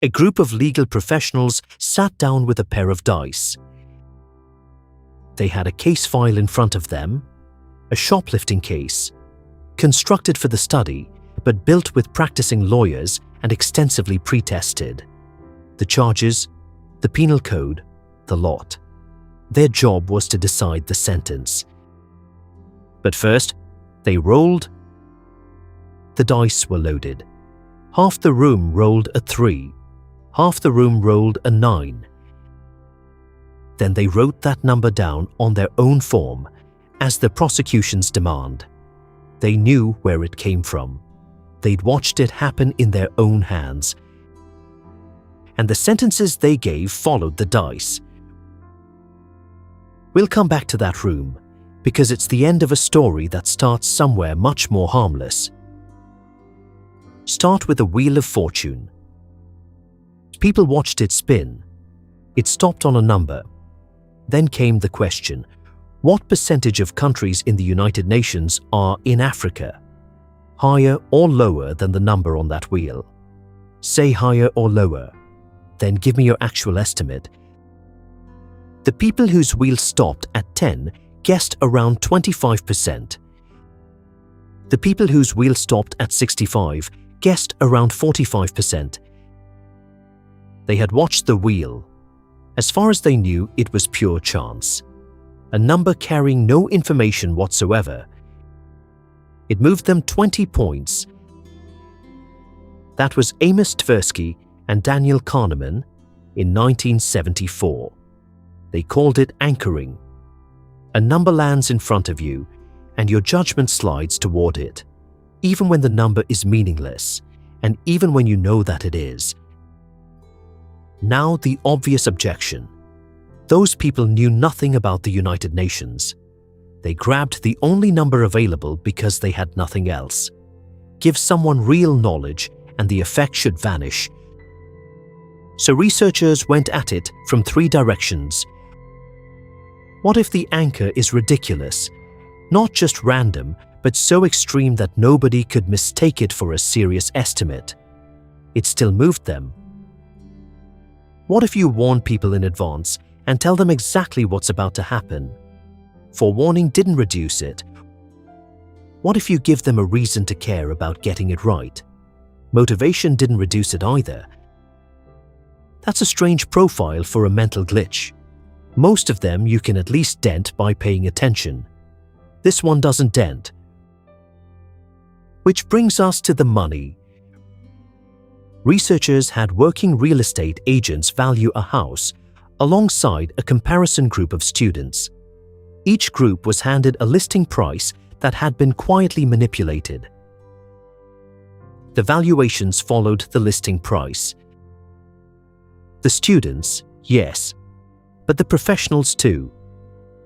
a group of legal professionals sat down with a pair of dice. They had a case file in front of them, a shoplifting case, constructed for the study but built with practicing lawyers and extensively pre-tested. The charges, the penal code, the lot. Their job was to decide the sentence. But first, they rolled. The dice were loaded. Half the room rolled a 3, half the room rolled a 9. Then they wrote that number down on their own form as the prosecution's demand. They knew where it came from. They'd watched it happen in their own hands. And the sentences they gave followed the dice. We'll come back to that room, because it's the end of a story that starts somewhere much more harmless. Start with a wheel of fortune. People watched it spin. It stopped on a number. Then came the question, what percentage of countries in the United Nations are in Africa? Higher or lower than the number on that wheel? Say higher or lower. Then give me your actual estimate. The people whose wheel stopped at 10 guessed around 25%. The people whose wheel stopped at 65 guessed around 45%. They had watched the wheel. As far as they knew, it was pure chance. A number carrying no information whatsoever. It moved them 20 points. That was Amos Tversky and Daniel Kahneman in 1974. They called it anchoring. A number lands in front of you, and your judgment slides toward it, even when the number is meaningless, and even when you know that it is. Now the obvious objection. Those people knew nothing about the United Nations. They grabbed the only number available because they had nothing else. Give someone real knowledge and the effect should vanish. So researchers went at it from 3 directions. What if the anchor is ridiculous? Not just random, but so extreme that nobody could mistake it for a serious estimate. It still moved them. What if you warn people in advance and tell them exactly what's about to happen? Forewarning didn't reduce it. What if you give them a reason to care about getting it right? Motivation didn't reduce it either. That's a strange profile for a mental glitch. Most of them you can at least dent by paying attention. This one doesn't dent. Which brings us to the money. Researchers had working real estate agents value a house alongside a comparison group of students. Each group was handed a listing price that had been quietly manipulated. The valuations followed the listing price. The students, yes, but the professionals too.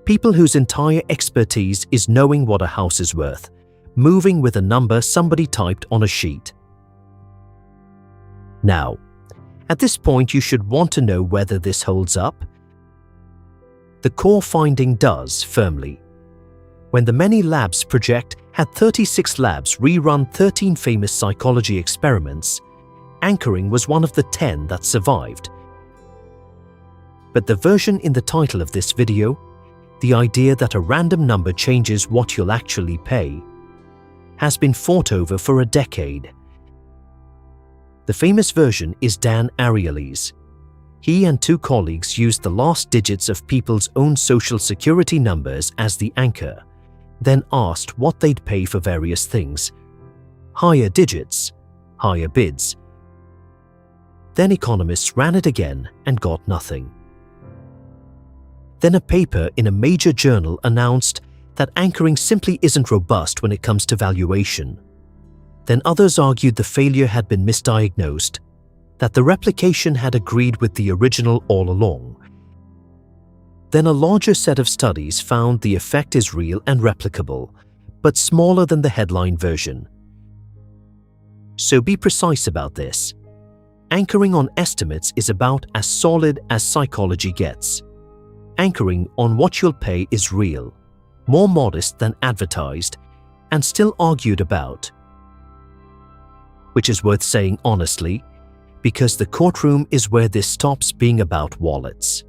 People whose entire expertise is knowing what a house is worth, moving with a number somebody typed on a sheet. Now, at this point you should want to know whether this holds up. The core finding does firmly. When the many labs project had 36 labs rerun 13 famous psychology experiments, anchoring was one of the 10 that survived. But the version in the title of this video, the idea that a random number changes what you'll actually pay, has been fought over for a decade. The famous version is Dan Ariely's. He and 2 colleagues used the last digits of people's own social security numbers as the anchor, then asked what they'd pay for various things. Higher digits, higher bids. Then economists ran it again and got nothing. Then a paper in a major journal announced that anchoring simply isn't robust when it comes to valuation. Then others argued the failure had been misdiagnosed, that the replication had agreed with the original all along. Then a larger set of studies found the effect is real and replicable, but smaller than the headline version. So be precise about this. Anchoring on estimates is about as solid as psychology gets. Anchoring on what you'll pay is real, more modest than advertised, and still argued about. Which is worth saying honestly, because the courtroom is where this stops being about wallets.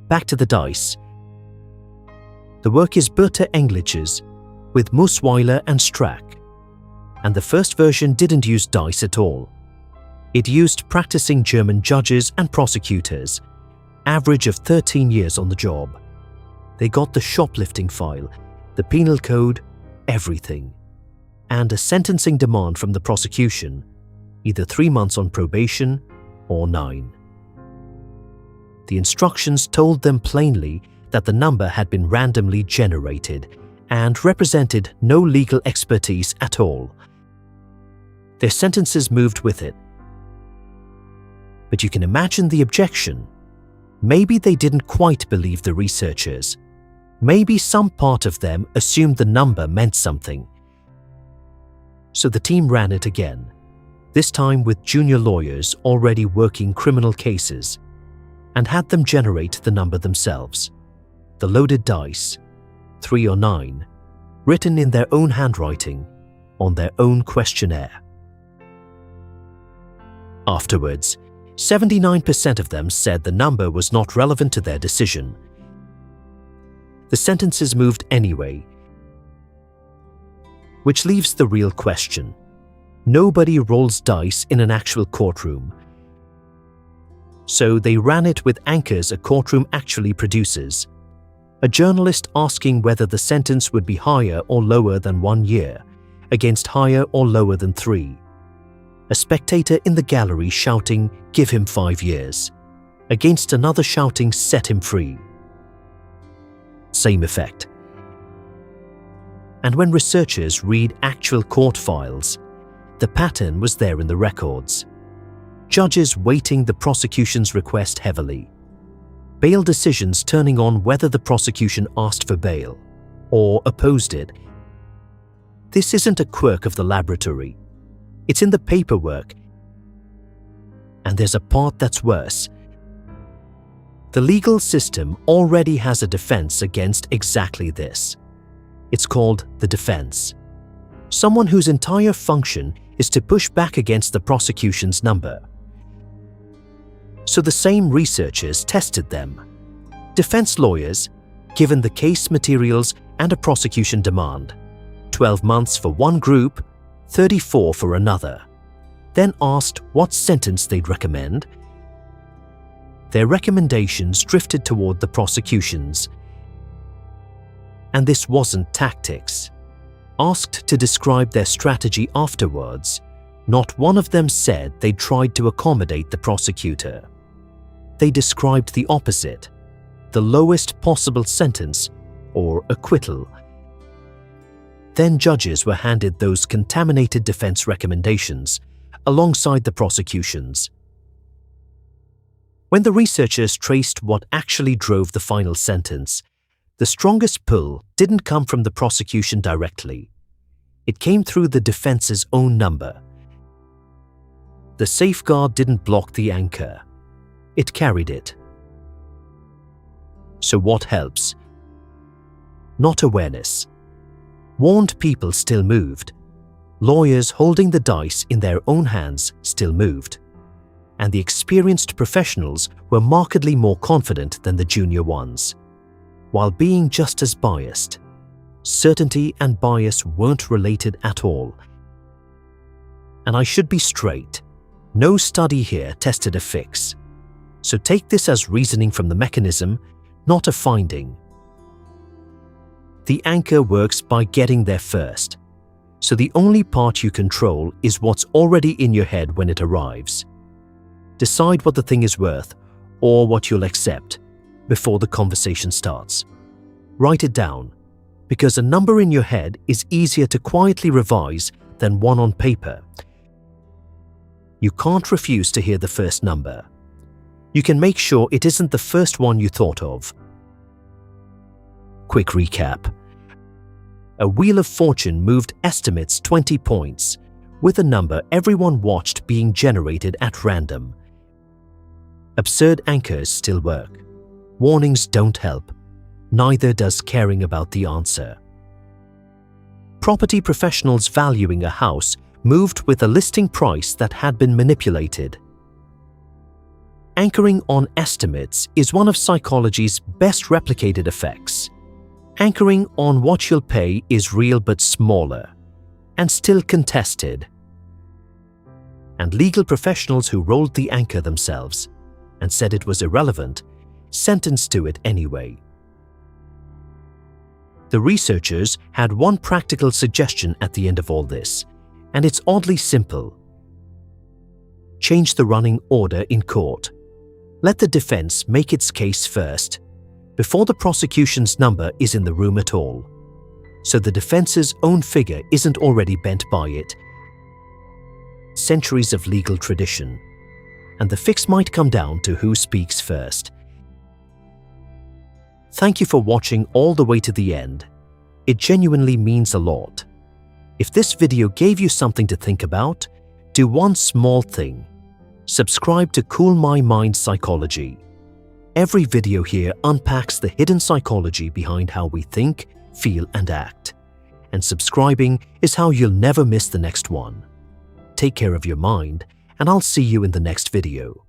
Back to the dice. The work is Bertha Englich's with Musweiler and Strack, and the first version didn't use dice at all. It used practicing German judges and prosecutors, average of 13 years on the job. They got the shoplifting file, the penal code, everything, and a sentencing demand from the prosecution, either 3 months on probation or 9. The instructions told them plainly that the number had been randomly generated and represented no legal expertise at all. Their sentences moved with it. But you can imagine the objection. Maybe they didn't quite believe the researchers. Maybe some part of them assumed the number meant something. So the team ran it again, this time with junior lawyers already working criminal cases, and had them generate the number themselves. The loaded dice, 3 or 9, written in their own handwriting, on their own questionnaire. Afterwards, 79% of them said the number was not relevant to their decision. The sentences moved anyway, which leaves the real question. Nobody rolls dice in an actual courtroom. So they ran it with anchors a courtroom actually produces. A journalist asking whether the sentence would be higher or lower than 1 year, against higher or lower than 3. A spectator in the gallery shouting, "Give him 5 years," against another shouting, "Set him free." Same effect. And when researchers read actual court files, the pattern was there in the records. Judges weighting the prosecution's request heavily. Bail decisions turning on whether the prosecution asked for bail or opposed it. This isn't a quirk of the laboratory. It's in the paperwork. And there's a part that's worse. The legal system already has a defense against exactly this. It's called the defense. Someone whose entire function is to push back against the prosecution's number. So the same researchers tested them. Defense lawyers, given the case materials and a prosecution demand, 12 months for one group, 34 for another, then asked what sentence they'd recommend. Their recommendations drifted toward the prosecution's. And this wasn't tactics. Asked to describe their strategy afterwards, not one of them said they tried to accommodate the prosecutor. They described the opposite, the lowest possible sentence, or acquittal. Then judges were handed those contaminated defense recommendations alongside the prosecution's. When the researchers traced what actually drove the final sentence, the strongest pull didn't come from the prosecution directly. It came through the defense's own number. The safeguard didn't block the anchor. It carried it. So what helps? Not awareness. Warned people still moved. Lawyers holding the dice in their own hands still moved. And the experienced professionals were markedly more confident than the junior ones, while being just as biased. Certainty and bias weren't related at all. And I should be straight. No study here tested a fix. So take this as reasoning from the mechanism, not a finding. The anchor works by getting there first. So the only part you control is what's already in your head when it arrives. Decide what the thing is worth or what you'll accept before the conversation starts. Write it down, because a number in your head is easier to quietly revise than one on paper. You can't refuse to hear the first number. You can make sure it isn't the first one you thought of. Quick recap. A Wheel of Fortune moved estimates 20 points, with a number everyone watched being generated at random. Absurd anchors still work. Warnings don't help. Neither does caring about the answer. Property professionals valuing a house moved with a listing price that had been manipulated. Anchoring on estimates is one of psychology's best replicated effects. Anchoring on what you'll pay is real but smaller, and still contested. And legal professionals who rolled the anchor themselves and said it was irrelevant, sentenced to it anyway. The researchers had one practical suggestion at the end of all this, and it's oddly simple. Change the running order in court. Let the defense make its case first, before the prosecution's number is in the room at all, so the defense's own figure isn't already bent by it. Centuries of legal tradition, and the fix might come down to who speaks first. Thank you for watching all the way to the end. It genuinely means a lot. If this video gave you something to think about, do one small thing. Subscribe to CoolMyMind Psychology. Every video here unpacks the hidden psychology behind how we think, feel, and act. And subscribing is how you'll never miss the next one. Take care of your mind, and I'll see you in the next video.